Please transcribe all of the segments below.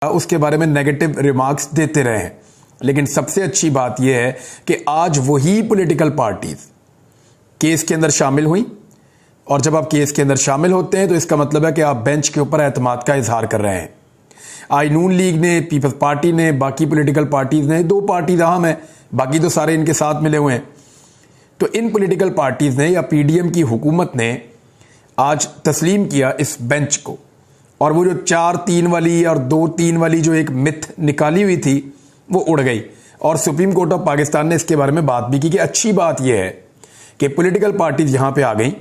उसके बारे में नेगेटिव रिमार्क्स देते रहे हैं। लेकिन सबसे अच्छी बात यह है कि आज वही पॉलिटिकल पार्टीज केस के अंदर शामिल हुई, और जब आप केस के अंदर शामिल होते हैं तो इसका मतलब है कि आप बेंच के ऊपर एतमाद का इजहार कर रहे हैं। आज नून लीग ने, पीपल्स पार्टी ने, बाकी पॉलिटिकल पार्टीज ने, दो पार्टीज अहम हैं, बाकी तो सारे इनके साथ मिले हुए हैं। तो इन पॉलिटिकल पार्टीज ने या पीडीएम की हुकूमत ने आज तस्लीम किया इस बेंच को, और वो जो 4-3 वाली और 2-3 वाली जो एक मिथ निकाली हुई थी वो उड़ गई। और सुप्रीम कोर्ट ऑफ पाकिस्तान ने इसके बारे में बात भी की कि अच्छी बात यह है कि पॉलिटिकल पार्टीज यहां पे आ गई,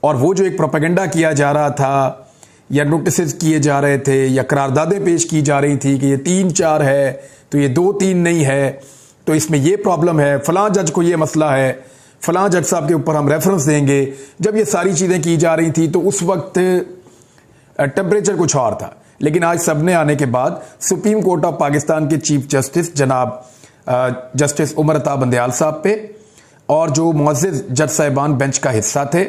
और वो जो एक प्रोपेगेंडा किया जा रहा था या नोटिस किए जा रहे थे या करारदादें पेश की जा रही थी कि ये 3-4 है तो ये 2-3 नहीं है, तो इसमें ये प्रॉब्लम है, फलां जज को ये मसला है, फलां जज साहब के ऊपर हम रेफरेंस देंगे। जब ये सारी चीजें की जा रही थी तो उस वक्त टेम्परेचर कुछ और था। लेकिन आज सबने आने के बाद सुप्रीम कोर्ट ऑफ पाकिस्तान के चीफ जस्टिस जनाब जस्टिस उमर अता बंदयाल साहब पे और जो मुअज़्ज़िज़ जज साहिबान बेंच का हिस्सा थे,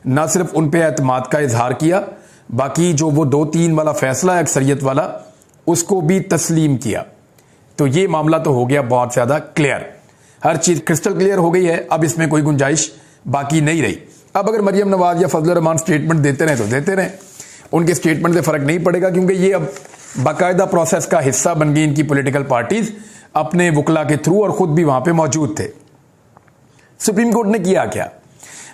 ना सिर्फ उन पे एतमाद का इजहार किया, बाकी जो वो 2-3 वाला फैसला है अक्सरियत वाला, उसको भी तस्लीम किया। तो ये मामला तो हो गया बहुत ज्यादा क्लियर, हर चीज क्रिस्टल क्लियर हो गई है। अब इसमें कोई गुंजाइश बाकी नहीं रही। अब अगर मरियम नवाज या फजल रहमान स्टेटमेंट देते रहे तो देते रहे, उनके स्टेटमेंट से फर्क नहीं पड़ेगा, क्योंकि ये अब बाकायदा प्रोसेस का हिस्सा बन गई इनकी पॉलिटिकल पार्टीज अपने वकला के थ्रू, और खुद भी वहां पे मौजूद थे। सुप्रीम कोर्ट ने किया क्या,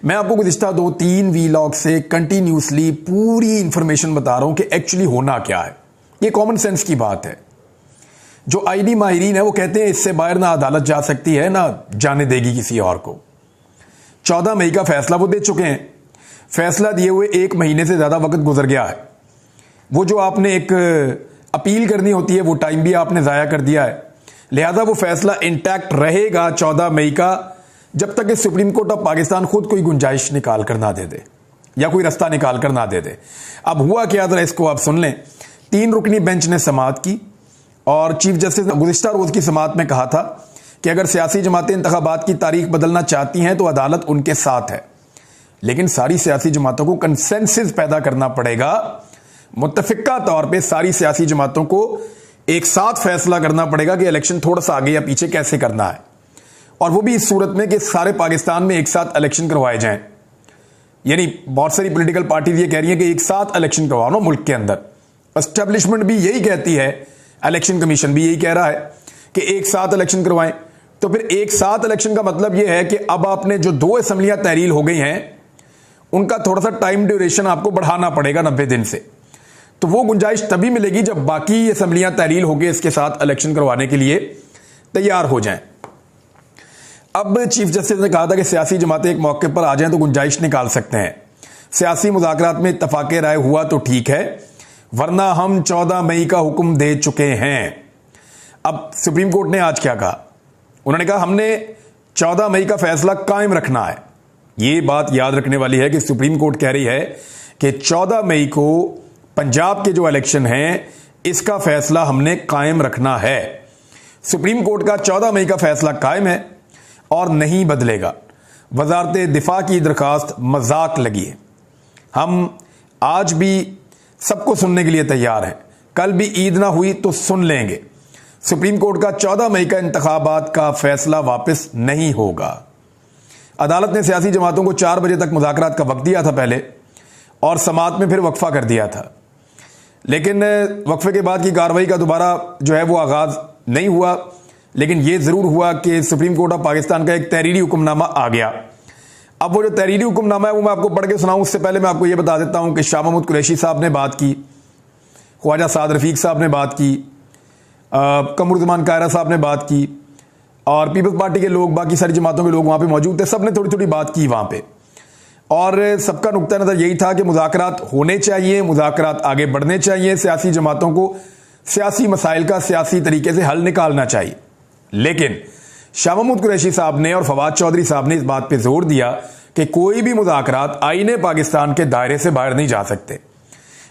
मैं आपको गुज़िश्ता 2-3 वीलॉग से कंटिन्यूसली पूरी इंफॉर्मेशन बता रहा हूं कि एक्चुअली होना क्या है। ये कॉमन सेंस की बात है। जो आईनी माहिरीन है वो कहते हैं इससे बाहर ना अदालत जा सकती है ना जाने देगी किसी और को। 14 मई का फैसला वो दे चुके हैं, फैसला दिए हुए 1 महीने से ज्यादा वक्त गुजर गया है। वो जो आपने एक अपील करनी होती है वो टाइम भी आपने जाया कर दिया है, लिहाजा वो फैसला इंटैक्ट रहेगा 14 मई का, जब तक कि सुप्रीम कोर्ट ऑफ पाकिस्तान खुद कोई गुंजाइश निकाल कर ना दे दे या कोई रास्ता निकाल कर ना दे दे। अब हुआ क्या, जरा इसको आप सुन लें। 3 रुकनी बेंच ने समाअत की, और चीफ जस्टिस ने गुज़िश्ता रोज की समाअत में कहा था कि अगर सियासी जमातें इंतखाबात की तारीख बदलना चाहती हैं तो अदालत उनके साथ है, लेकिन सारी सियासी जमातों को कंसेंसस पैदा करना पड़ेगा। मुत्तफिका तौर पे सारी सियासी जमातों को एक साथ फैसला करना पड़ेगा कि इलेक्शन थोड़ा सा आगे या पीछे कैसे करना है, और वो भी इस सूरत में कि सारे पाकिस्तान में एक साथ इलेक्शन करवाए जाएं। यानी बहुत सारी पॉलिटिकल पार्टीज ये कह रही हैं कि एक साथ इलेक्शन करवाओ ना मुल्क के अंदर। एस्टेब्लिशमेंट भी यही कहती है, इलेक्शन कमीशन भी यही कह रहा है कि एक साथ इलेक्शन करवाएं। तो फिर एक साथ इलेक्शन का मतलब यह है कि अब आपने जो 2 असेंबलियां तहरील हो गई हैं उनका थोड़ा सा टाइम ड्यूरेशन आपको बढ़ाना पड़ेगा 90 दिन से। तो वो गुंजाइश तभी मिलेगी जब बाकी असेंबलियां तहरील होकर इसके साथ इलेक्शन करवाने के लिए तैयार हो जाएं। अब चीफ जस्टिस ने कहा था कि सियासी जमातें एक मौके पर आ जाएं तो गुंजाइश निकाल सकते हैं। सियासी मुज़ाकरात में इत्तफाक़े राय हुआ तो ठीक है, वरना हम 14 मई का हुक्म दे चुके हैं। अब सुप्रीम कोर्ट ने आज क्या कहा, उन्होंने कहा हमने 14 मई का फैसला कायम रखना है। यह बात याद रखने वाली है कि सुप्रीम कोर्ट कह रही है कि 14 मई को पंजाब के जो इलेक्शन हैं इसका फैसला हमने कायम रखना है। सुप्रीम कोर्ट का 14 मई का फैसला कायम है और नहीं बदलेगा। वजारत दिफा की दरखास्त मजाक लगी है। हम आज भी सबको सुनने के लिए तैयार हैं, कल भी ईद ना हुई तो सुन लेंगे। सुप्रीम कोर्ट का 14 मई का इंतखाबात का फैसला वापस नहीं होगा। अदालत ने सियासी जमातों को 4 बजे तक मुज़ाकरात का वक्त दिया था पहले, और समाअत में फिर वक्फा कर दिया था, लेकिन वक्फे के बाद की कार्रवाई का दोबारा जो है वो आगाज नहीं हुआ। लेकिन यह जरूर हुआ कि सुप्रीम कोर्ट ऑफ पाकिस्तान का एक तहरीरी हुक्मनामा आ गया। अब वो जो तहरीरी हुक्मनामा है वो मैं आपको पढ़ के सुनाऊं, उससे पहले मैं आपको यह बता देता हूं कि शाह महमूद कुरैशी साहब ने बात की, ख्वाजा साद रफीक साहब ने बात की, कमरुज़्ज़मान कायरा साहब ने बात की, और पीपल्स पार्टी के लोग, बाकी सारी जमातों के लोग वहां पे मौजूद थे, सब ने थोड़ी थोड़ी बात की वहां पे। और सबका नुक्ता नजर यही था कि मुज़ाकरात होने चाहिए, मुज़ाकरात आगे बढ़ने चाहिए, सियासी जमातों को सियासी मसाइल का सियासी तरीके से हल निकालना चाहिए। लेकिन शाह महमूद कुरैशी साहब ने और फवाद चौधरी साहब ने इस बात पे जोर दिया कि कोई भी मुज़ाकरात आईने पाकिस्तान के दायरे से बाहर नहीं जा सकते।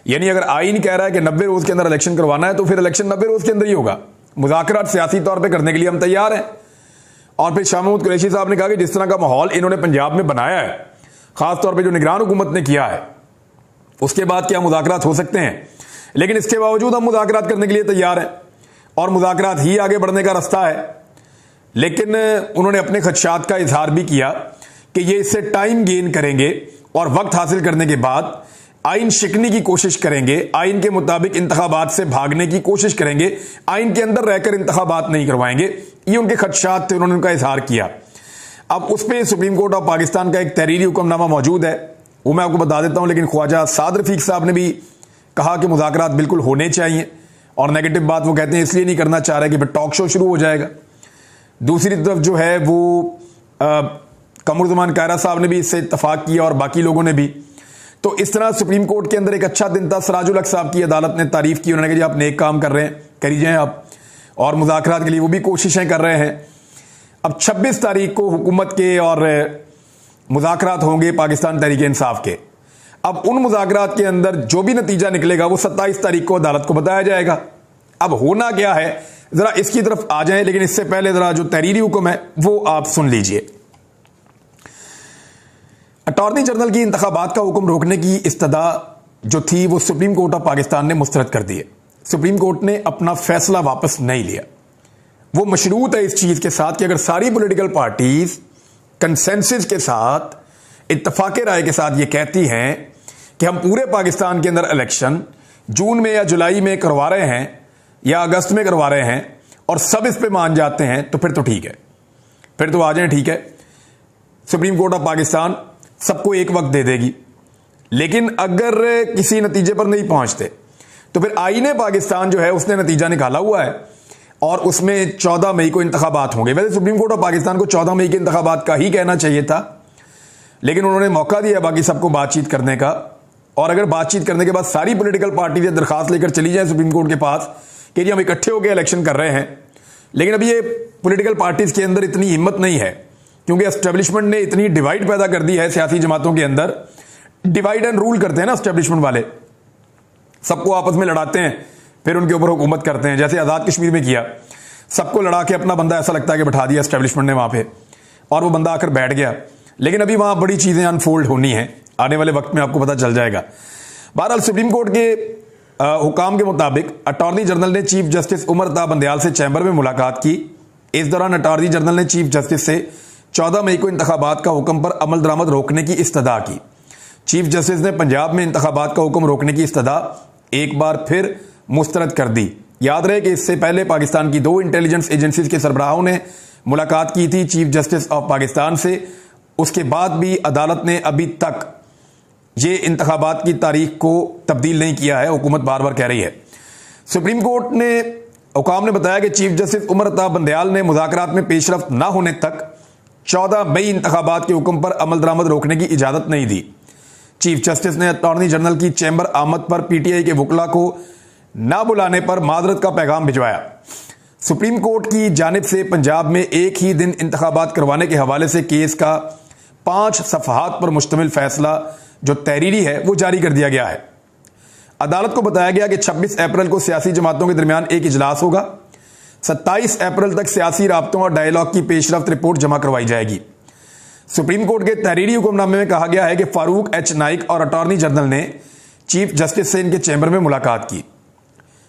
यानी अगर आईन कह रहा है कि 90 रोज के अंदर इलेक्शन करवाना है तो फिर इलेक्शन 90 रोज के अंदर ही होगा। मुज़ाकरात सियासी तौर पर करने के लिए हम तैयार हैं। और फिर शाह महमूद कुरैशी साहब ने कहा कि जिस तरह का माहौल इन्होंने पंजाब में बनाया है, खासतौर पर जो निगरान हुकूमत ने किया है, उसके बाद क्या मुज़ाकरात हो सकते हैं। लेकिन इसके बावजूद हम मुज़ाकरात करने के लिए तैयार हैं और मुज़ाकरात ही आगे बढ़ने का रास्ता है। लेकिन उन्होंने अपने खदशात का इजहार भी किया कि ये इससे टाइम गेन करेंगे और वक्त हासिल करने के बाद आइन शिकनी की कोशिश करेंगे, आइन के मुताबिक इंतखाबात से भागने की कोशिश करेंगे, आइन के अंदर रहकर इंतखाबात नहीं करवाएंगे। ये उनके खदशात थे, उन्होंने उनका इजहार किया। अब उस पर सुप्रीम कोर्ट ऑफ पाकिस्तान का एक तहरीरी हुक्मनामा मौजूद है, वो मैं आपको बता देता हूं। लेकिन ख्वाजा साद रफीक साहब ने भी कहा कि मुज़ाकरात बिल्कुल होने चाहिए, और नेगेटिव बात वो कहते हैं इसलिए नहीं करना चाह रहे कि फिर टॉक शो शुरू हो जाएगा। दूसरी तरफ जो है वो कमरुज़्ज़मान कायरा साहब ने भी इससे इत्तफाक किया और बाकी लोगों ने भी। तो इस तरह सुप्रीम कोर्ट के अंदर एक अच्छा दिन था। सिराजुल हक साहब की अदालत ने तारीफ की, उन्होंने कहा जी आप नेक काम कर रहे हैं, करी जाएं आप, और मुज़ाकरात के लिए वो भी कोशिशें कर रहे हैं। अब 26 तारीख को हुकूमत के और मुज़ाकरात होंगे पाकिस्तान तहरीक इंसाफ के। अब उन मुज़ाकरात के अंदर जो भी नतीजा निकलेगा वो 27 तारीख को अदालत को बताया जाएगा। अब होना क्या है, जरा इसकी तरफ आ जाएं, लेकिन इससे पहले जरा जो तहरीरी हुक्म है वो आप सुन लीजिए। अटॉर्नी जनरल की इंतखाबात का हुक्म रोकने की इस्तदा जो थी वो सुप्रीम कोर्ट ऑफ पाकिस्तान ने मुस्तरद कर दी है। सुप्रीम कोर्ट ने अपना फैसला वापस नहीं लिया। वो मशरूत है इस चीज के साथ कि अगर सारी पॉलिटिकल पार्टीज कंसेंसस के साथ, इत्तफाक राय के साथ ये कहती हैं कि हम पूरे पाकिस्तान के अंदर इलेक्शन जून में या जुलाई में करवा रहे हैं या अगस्त में करवा रहे हैं और सब इस पे मान जाते हैं, तो फिर तो ठीक है, फिर तो आ जाए, ठीक है, सुप्रीम कोर्ट ऑफ पाकिस्तान सबको एक वक्त दे देगी। लेकिन अगर किसी नतीजे पर नहीं पहुंचते तो फिर आईने पाकिस्तान जो है उसने नतीजा निकाला हुआ है और उसमें 14 मई को इंतखाबात होंगे। वैसे सुप्रीम कोर्ट ऑफ पाकिस्तान को 14 मई के इंतखाबात का ही कहना चाहिए था, लेकिन उन्होंने मौका दिया बाकी सबको बातचीत करने का। और अगर बातचीत करने के बाद सारी पॉलिटिकल पार्टी दरखास्त लेकर चली जाए सुप्रीम कोर्ट के पास कि जी हम इकट्ठे होकर इलेक्शन कर रहे हैं, लेकिन अभी ये पॉलिटिकल पार्टीज के अंदर इतनी हिम्मत नहीं है, क्योंकि एस्टेब्लिशमेंट ने इतनी डिवाइड पैदा कर दी है सियासी जमातों के अंदर। डिवाइड एंड रूल करते हैं ना एस्टेब्लिशमेंट वाले, सबको आपस में लड़ाते हैं, फिर उनके ऊपर हुकूमत करते हैं, जैसे आजाद कश्मीर में किया। सबको लड़ा के अपना बंदा ऐसा लगता है कि बैठा दिया एस्टेब्लिशमेंट ने वहां पे, और वो बंदा आकर बैठ गया। लेकिन अभी वहां बड़ी चीजें अनफोल्ड होनी है, आने वाले वक्त में आपको पता चल जाएगा। बहरहाल सुप्रीम कोर्ट के हुकाम के मुताबिक अटॉर्नी जनरल ने चीफ जस्टिस उमर अता बंदयाल से चैम्बर में मुलाकात की। इस दौरान अटॉर्नी जनरल ने चीफ जस्टिस से 14 मई को इंतखाबात का हुक्म पर अमल दरामद रोकने की इस्तदा की। चीफ जस्टिस ने पंजाब में इंतखाबात का हुक्म रोकने की इस्तदा एक बार फिर मुस्तरद कर दी। याद रहे कि इससे पहले पाकिस्तान की 2 इंटेलिजेंस एजेंसीज के सरबराहों ने मुलाकात की थी चीफ जस्टिस ऑफ पाकिस्तान से। उसके बाद भी अदालत ने अभी तक ये इंतखाबात की तारीख को तब्दील नहीं किया है, हुकूमत बार बार कह रही है। सुप्रीम कोर्ट ने हुकाम ने बताया कि चीफ जस्टिस उमर अता बंदयाल ने मुज़ाकरात में पेशरफ्त न होने तक 14 मई इंतखाबात के हुक्म पर अमल दरामद रोकने की इजाजत नहीं दी। चीफ जस्टिस ने अटॉर्नी जनरल की चैम्बर आमद पर पीटीआई के वकला को न बुलाने पर माजरत का पैगाम भिजवाया। सुप्रीम कोर्ट की जानिब से पंजाब में एक ही दिन इंतखाबात करवाने के हवाले से केस का 5 सफ़हात पर मुश्तमिल फैसला जो तहरीरी है वो जारी कर दिया गया है। अदालत को बताया गया कि 26 अप्रैल को सियासी जमातों के दरमियान एक इजलास होगा। 27 अप्रैल तक सियासी राब्तों और डायलॉग की पेशरफ्त रिपोर्ट जमा करवाई जाएगी। सुप्रीम कोर्ट के तहरीरी हुक्मनामे में कहा गया है कि फारूक एच नाइक और अटॉर्नी जनरल ने चीफ जस्टिस से इनके चैम्बर में मुलाकात की,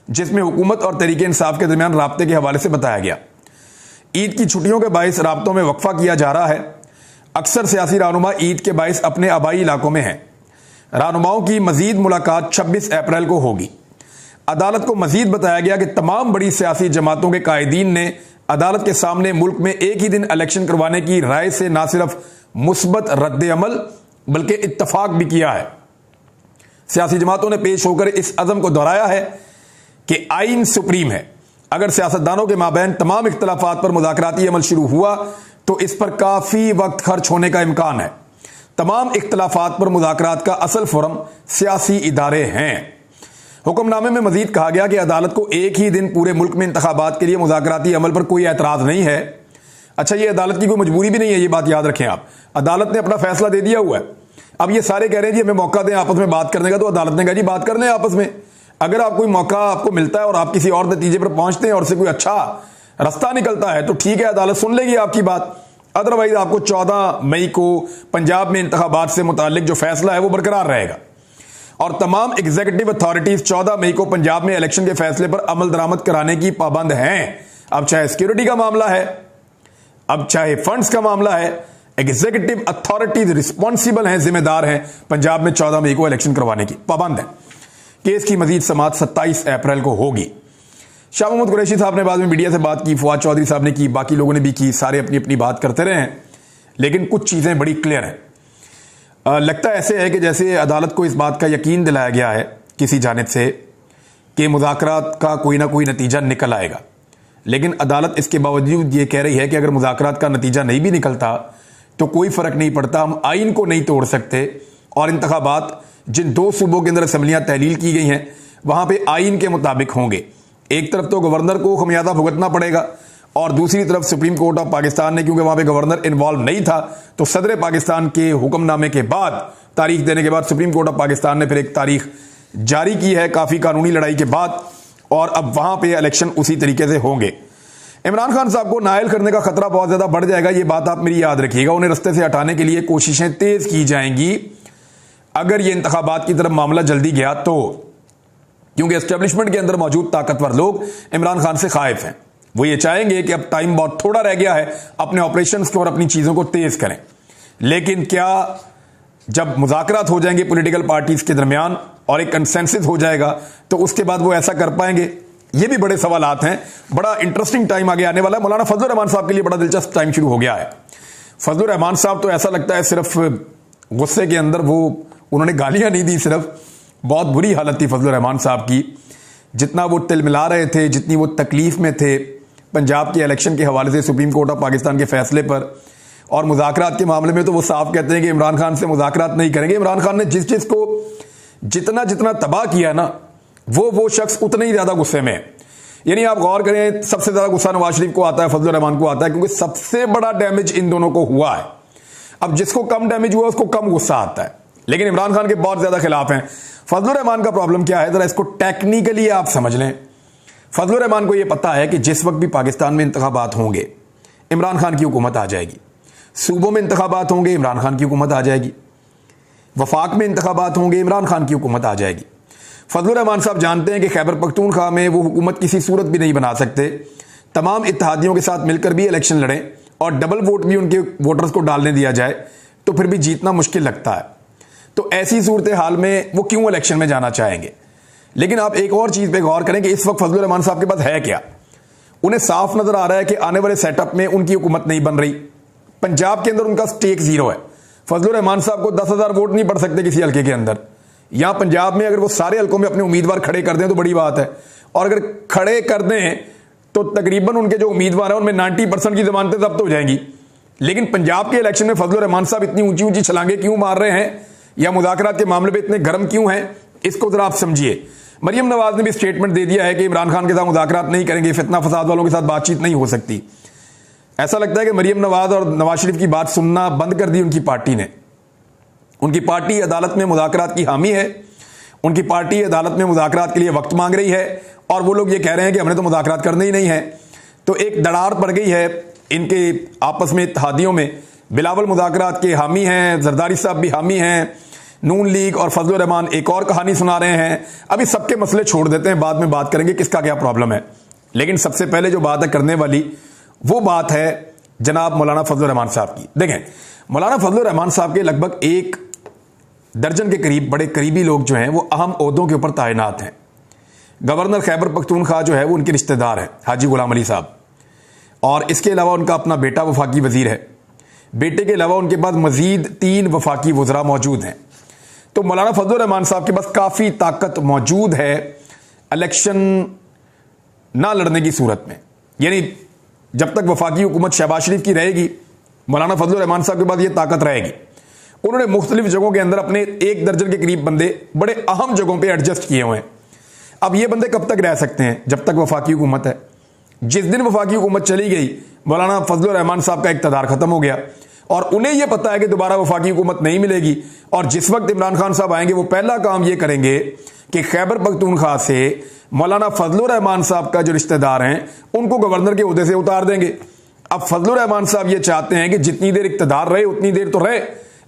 जिसमें हुकूमत और तहरीक इंसाफ के दरमियान राब्ते के हवाले से बताया गया। ईद की छुट्टियों के बायस राब्तों में वक्फा किया जा रहा है। अक्सर सियासी रहनुमा ईद के बायस अपने आबाई इलाकों में हैं। रहनुमाओं की मजीद मुलाकात 26 अप्रैल को होगी। अदालत को मजीद बताया गया कि तमाम बड़ी सियासी जमातों के कायदीन ने अदालत के सामने मुल्क में एक ही दिन इलेक्शन करवाने की राय से न सिर्फ मुस्बत रद्द अमल बल्कि इत्तफाक भी किया है। सियासी जमातों ने पेश होकर इस अज़म को दोहराया है कि आइन सुप्रीम है। अगर सियासतदानों के माबैन तमाम इख्तलाफात पर मुज़ाकराती अमल शुरू हुआ तो इस पर काफी वक्त खर्च होने का इम्कान है। तमाम इख्तलाफात पर मुज़ाकरात का असल फोरम सियासी इदारे हैं। हुक्मनामे में मजीद कहा गया कि अदालत को एक ही दिन पूरे मुल्क में इंतखाबात के लिए मुज़ाकराती अमल पर कोई एतराज़ नहीं है। अच्छा, ये अदालत की कोई मजबूरी भी नहीं है, ये बात याद रखें आप। अदालत ने अपना फैसला दे दिया हुआ है। अब ये सारे कह रहे हैं जी हमें मौका दें आपस में बात करने का, तो अदालत ने कहा जी बात कर लें आपस में। अगर आप कोई मौका आपको मिलता है और आप किसी और नतीजे पर पहुंचते हैं और से कोई अच्छा रास्ता निकलता है तो ठीक है, अदालत सुन लेगी आपकी बात। अदरवाइज आपको 14 मई को पंजाब में इंतखाबात से मुतालिक जो फैसला है वो बरकरार रहेगा। और तमाम एग्जीक्यूटिव अथॉरिटीज 14 मई को पंजाब में इलेक्शन के फैसले पर अमल दरामद कराने की पाबंद हैं। अब चाहे सिक्योरिटी का मामला है, अब चाहे फंड्स का मामला है, एग्जीक्यूटिव अथॉरिटीज रिस्पॉन्सिबल हैं, जिम्मेदार हैं पंजाब में 14 मई को इलेक्शन करवाने की, पाबंद है। केस की मजीद समाअत 27 अप्रैल को होगी। शाह मोहम्मद कुरैशी साहब ने बाद में मीडिया से बात की, फवाद चौधरी साहब ने की, बाकी लोगों ने भी की, सारे अपनी अपनी बात करते रहे हैं, लेकिन कुछ चीजें बड़ी क्लियर हैं। लगता ऐसे है कि जैसे अदालत को इस बात का यकीन दिलाया गया है किसी जानिब से कि मुज़ाकरात का कोई ना कोई नतीजा निकल आएगा, लेकिन अदालत इसके बावजूद ये कह रही है कि अगर मुज़ाकरात का नतीजा नहीं भी निकलता तो कोई फर्क नहीं पड़ता, हम आइन को नहीं तोड़ सकते और इंतखाबात जिन 2 सूबों के अंदर असम्बलियां तहलील की गई हैं वहां पे आइन के मुताबिक होंगे। एक तरफ तो गवर्नर को खमियाजा भुगतना पड़ेगा और दूसरी तरफ सुप्रीम कोर्ट ऑफ पाकिस्तान ने, क्योंकि वहां पे गवर्नर इन्वॉल्व नहीं था, तो सदर पाकिस्तान के हुक्मनामे के बाद, तारीख देने के बाद सुप्रीम कोर्ट ऑफ पाकिस्तान ने फिर एक तारीख जारी की है काफी कानूनी लड़ाई के बाद, और अब वहां पे इलेक्शन उसी तरीके से होंगे। इमरान खान साहब को नायल करने का खतरा बहुत ज्यादा बढ़ जाएगा, ये बात आप मेरी याद रखिएगा। उन्हें रस्ते से हटाने के लिए कोशिशें तेज की जाएंगी अगर ये इंतखाबात की तरफ मामला जल्दी गया तो, क्योंकि एस्टेब्लिशमेंट के अंदर मौजूद ताकतवर लोग इमरान खान से खाइफ हैं। वो ये चाहेंगे कि अब टाइम बहुत थोड़ा रह गया है, अपने ऑपरेशंस को और अपनी चीजों को तेज करें। लेकिन क्या जब मुज़ाकरात हो जाएंगे पॉलिटिकल पार्टीज के दरमियान और एक कंसेंसस हो जाएगा तो उसके बाद वो ऐसा कर पाएंगे? ये भी बड़े सवालात हैं। बड़ा इंटरेस्टिंग टाइम आगे आने वाला है। मौलाना फजलुर रहमान साहब के लिए बड़ा दिलचस्प टाइम शुरू हो गया है। फजलुर रहमान साहब तो ऐसा लगता है सिर्फ गुस्से के अंदर वो उन्होंने गालियां नहीं दी, सिर्फ बहुत बुरी हालत थी फजलुर रहमान साहब की। जितना वो तिलमिला रहे थे, जितनी वो तकलीफ में थे पंजाब के इलेक्शन के हवाले से सुप्रीम कोर्ट ऑफ पाकिस्तान के फैसले पर, और मुज़ाकरात के मामले में तो वो साफ कहते हैं कि इमरान खान से मुज़ाकरात नहीं करेंगे। इमरान खान ने जिस चीज को जितना जितना तबाह किया ना, वो शख्स उतने ही ज्यादा गुस्से में है। यानी आप गौर करें, सबसे ज्यादा गुस्सा नवाज शरीफ को आता है, फजलुर रहमान को आता है, क्योंकि सबसे बड़ा डैमेज इन दोनों को हुआ है। अब जिसको कम डैमेज हुआ उसको कम गुस्सा आता है, लेकिन इमरान खान के बहुत ज्यादा खिलाफ हैं। फजलुर रहमान का प्रॉब्लम क्या है, जरा इसको टेक्निकली आप समझ लें। फजलुर रहमान को यह पता है कि जिस वक्त भी पाकिस्तान में इंतखाबात होंगे इमरान खान की हुकूमत आ जाएगी, सूबों में इंतखाबात होंगे इमरान खान की हुकूमत आ जाएगी, वफाक में इंतखाबात होंगे इमरान खान की हुकूमत आ जाएगी। फजलुर रहमान साहब जानते हैं कि खैबर पख्तूनख्वा में वो हुकूमत किसी सूरत भी नहीं बना सकते। तमाम इत्तेहादियों के साथ मिलकर भी इलेक्शन लड़ें और डबल वोट भी उनके वोटर्स को डालने दिया जाए तो फिर भी जीतना मुश्किल लगता है। तो ऐसी सूरत हाल में वो क्यों इलेक्शन में जाना चाहेंगे? लेकिन आप एक और चीज पे गौर करें कि इस वक्त फजलुर रहमान साहब के पास है क्या। उन्हें साफ नजर आ रहा है कि आने वाले सेटअप में उनकी हुकूमत नहीं बन रही। पंजाब के अंदर उनका स्टेक 0 है। फजलुर रहमान साहब को 10,000 वोट नहीं पड़ सकते किसी हल्के के अंदर। यहां पंजाब में अगर वो सारे हल्कों में अपने उम्मीदवार खड़े कर दें तो बड़ी बात है, और अगर खड़े कर दें तो तकरीबन उनके जो उम्मीदवार हैं उनमें 90% की जमानतें जब्त हो जाएंगी। लेकिन पंजाब के इलेक्शन में फजलुर रहमान साहब इतनी ऊंची ऊंची छलांगे क्यों मार रहे हैं, या मुज़ाकरात के मामले पे इतने गर्म क्यों हैं, इसको जरा आप समझिए। मरियम नवाज ने भी स्टेटमेंट दे दिया है कि इमरान खान के साथ मुज़ाकरात नहीं करेंगे, फितना फसाद वालों के साथ बातचीत नहीं हो सकती। ऐसा लगता है कि मरियम नवाज और नवाज शरीफ की बात सुनना बंद कर दी उनकी पार्टी ने। उनकी पार्टी अदालत में मुज़ाकरात की हामी है, उनकी पार्टी अदालत में मुज़ाकरात के लिए वक्त मांग रही है, और वो लोग ये कह रहे हैं कि हमने तो मुज़ाकरात करने ही नहीं है। तो एक दरार पड़ गई है इनके आपस में इत्तेहादियों में। बिलावल मुज़ाकरात के हामी हैं, जरदारी साहब भी हामी हैं, नून लीग और फजलुर रहमान एक और कहानी सुना रहे हैं। अभी सबके मसले छोड़ देते हैं, बाद में बात करेंगे किसका क्या प्रॉब्लम है। लेकिन सबसे पहले जो बात है करने वाली, वो बात है जनाब मौलाना फजलुर रहमान साहब की। देखें, मौलाना फजलुर रहमान साहब के लगभग 1 दर्जन के करीब बड़े करीबी लोग जो हैं वो अहम ओहदों के ऊपर तैनात हैं। गवर्नर खैबर पख्तूनख्वा जो है वो उनके रिश्तेदार है, हाजी गुलाम अली साहब, और इसके अलावा उनका अपना बेटा वफाकी वजीर है। बेटे के अलावा उनके पास मजीद 3 वफाकी वज़रा मौजूद हैं। तो मौलाना फजलुर रहमान साहब के पास काफी ताकत मौजूद है इलेक्शन ना लड़ने की सूरत में। यानी जब तक वफाकी हुकूमत शहबाज शरीफ की रहेगी, मौलाना फजलुर रहमान साहब के पास ये ताकत रहेगी। उन्होंने मुख्तलिफ जगहों के अंदर अपने 1 दर्जन के करीब बंदे बड़े अहम जगहों पे एडजस्ट किए हुए हैं। अब ये बंदे कब तक रह सकते हैं? जब तक वफाकी हुकूमत है। जिस दिन वफाकी हुकूमत चली गई, मौलाना फजलुर रहमान साहब का इक़्तिदार खत्म हो गया, और उन्हें यह पता है कि दोबारा वफाकी हुकूमत नहीं मिलेगी। और जिस वक्त इमरान खान साहब आएंगे वो पहला काम ये करेंगे कि खैबर पख्तूनख्वा से मौलाना फजलुर रहमान साहब का जो रिश्तेदार हैं उनको गवर्नर के ओहदे से उतार देंगे। अब फजलुर रहमान साहब ये चाहते हैं कि जितनी देर इक़्तिदार रहे उतनी देर तो रहे।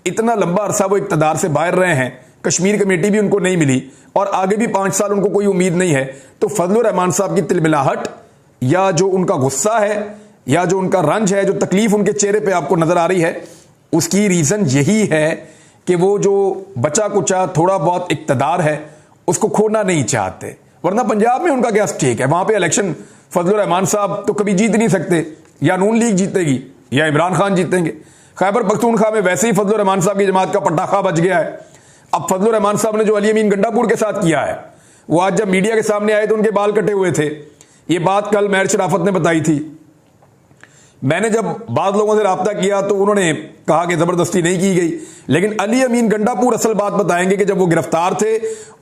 इतना लंबा अरसा वो इक़्तिदार से बाहर रहे हैं, कश्मीर कमेटी भी उनको नहीं मिली और आगे भी 5 साल उनको कोई उम्मीद नहीं है, तो फजलुर रहमान साहब की तिलमिलाहट या जो उनका गुस्सा है या जो उनका रंज है, जो तकलीफ उनके चेहरे पे आपको नजर आ रही है, उसकी रीजन यही है कि वो जो बचा कुचा थोड़ा बहुत इक्तदार है उसको खोना नहीं चाहते। वरना पंजाब में उनका क्या स्टेक है? वहां पे इलेक्शन फजलुर रहमान साहब तो कभी जीत नहीं सकते, या नून लीग जीतेगी या इमरान खान जीतेंगे। खैबर पख्तूनख्वा में वैसे ही फजलुर रहमान साहब की जमात का पटाखा बज गया है। अब फजलुर रहमान साहब ने जो अली अमीन गंडापुर के साथ किया है, वो आज जब मीडिया के सामने आए तो उनके बाल कटे हुए थे। ये बात कल महर शराफत ने बताई थी। मैंने जब बाद लोगों से राब्ता किया तो उन्होंने कहा कि जबरदस्ती नहीं की गई, लेकिन अली अमीन गंडापुर असल बात बताएंगे कि जब वो गिरफ्तार थे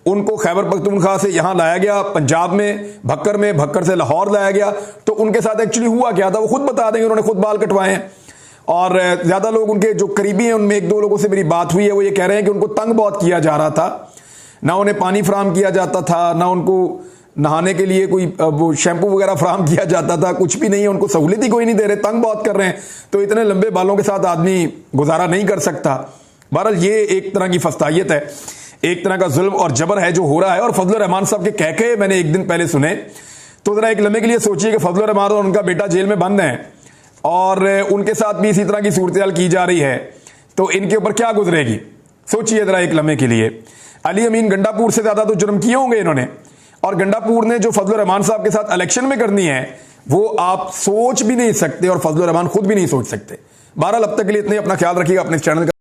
उनको खैबर पख्तूनख्वा से यहां लाया गया, पंजाब में भक्कर से लाहौर लाया गया, तो उनके साथ एक्चुअली हुआ क्या था वो खुद बता देंगे। उन्होंने खुद बाल कटवाए हैं और ज्यादा लोग उनके जो करीबी हैं उनमें 1-2 लोगों से मेरी बात हुई है, वो ये कह रहे हैं कि उनको तंग बहुत किया जा रहा था, ना उन्हें पानी फराम किया जाता था, ना उनको नहाने के लिए कोई वो शैम्पू वगैरह फराम किया जाता था, कुछ भी नहीं है, उनको सहूलियत ही कोई नहीं दे रहे, तंग बहुत कर रहे हैं। तो इतने लंबे बालों के साथ आदमी गुजारा नहीं कर सकता। बहरहाल ये एक तरह की फस्तायत है, एक तरह का जुल्म और जबर है जो हो रहा है। और फजलुर रहमान साहब के कहके मैंने एक दिन पहले सुने, तो जरा एक लम्हे के लिए सोचिए कि फजलुर रहमान और उनका बेटा जेल में बंद हैं और उनके साथ भी इसी तरह की सूरत की जा रही है, तो इनके ऊपर क्या गुजरेगी? सोचिए जरा एक लम्हे के लिए। अली अमीन गंडापुर से ज्यादा तो जुर्म किए होंगे इन्होंने, और गंडापुर ने जो फजलुर रहमान साहब के साथ इलेक्शन में करनी है वो आप सोच भी नहीं सकते और फजलुर रहमान खुद भी नहीं सोच सकते। बहरहाल अब तक के लिए इतने, अपना ख्याल रखिएगा, अपने चैनल का